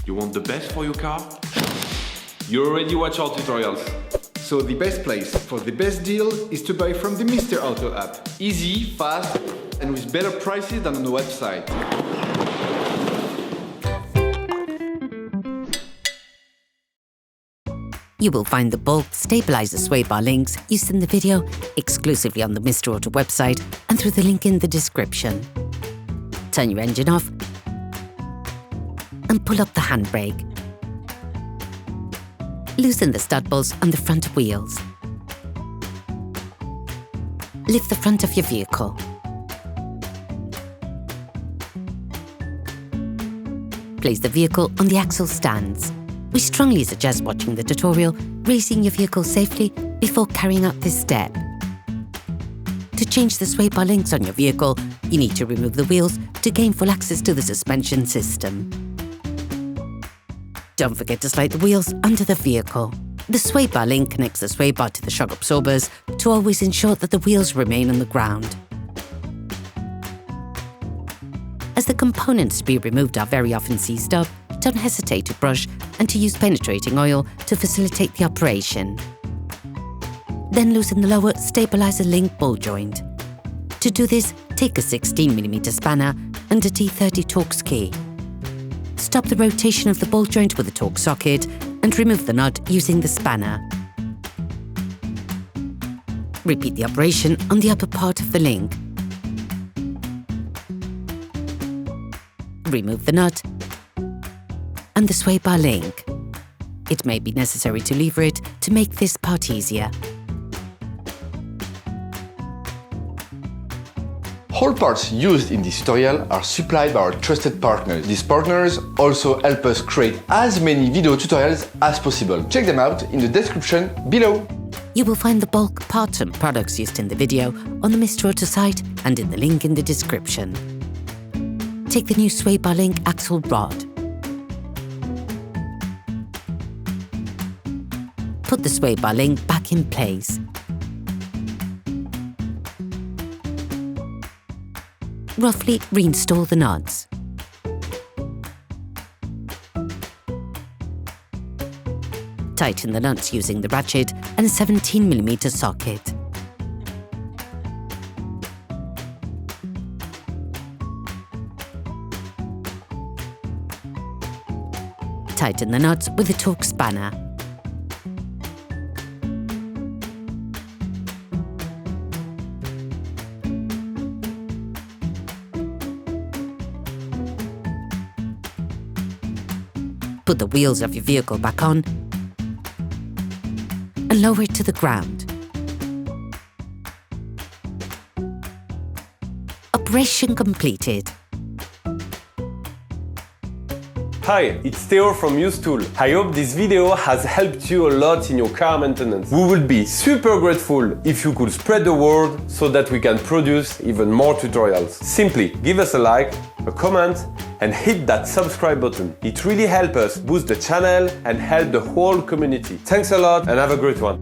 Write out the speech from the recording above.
You want the best for your car? You already watch our tutorials. So the best place for the best deal is to buy from the Mr. Auto app. Easy, fast, and with better prices than on the website. You will find the bulk stabilizer sway bar links used in the video exclusively on the Mr. Auto website and through the link in the description. Turn your engine off and pull up the handbrake. Loosen the stud bolts on the front wheels. Lift the front of your vehicle. Place the vehicle on the axle stands. We strongly suggest watching the tutorial, raising your vehicle safely before carrying out this step. To change the sway bar links on your vehicle, you need to remove the wheels to gain full access to the suspension system. Don't forget to slide the wheels under the vehicle. The sway bar link connects the sway bar to the shock absorbers to always ensure that the wheels remain on the ground. As the components to be removed are very often seized up, don't hesitate to brush and to use penetrating oil to facilitate the operation. Then loosen the lower stabilizer link ball joint. To do this, take a 16mm spanner and a T30 Torx key. Stop the rotation of the ball joint with a Torx socket and remove the nut using the spanner. Repeat the operation on the upper part of the link. Remove the nut and the sway bar link. It may be necessary to lever it to make this part easier. All parts used in this tutorial are supplied by our trusted partners. These partners also help us create as many video tutorials as possible. Check them out in the description below. You will find the bulk parts and products used in the video on the Mr. Auto site and in the link in the description. Take the new sway bar link axle rod. Put the sway bar link back in place. Roughly reinstall the nuts. Tighten the nuts using the ratchet and a 17mm socket. Tighten the nuts with a Torx spanner. Put the wheels of your vehicle back on and lower it to the ground. Operation completed. Hi, it's Theo from UseTool. I hope this video has helped you a lot in your car maintenance. We would be super grateful if you could spread the word so that we can produce even more tutorials. Simply give us a like, a comment, and hit that subscribe button. It really helps us boost the channel and help the whole community. Thanks a lot and have a great one.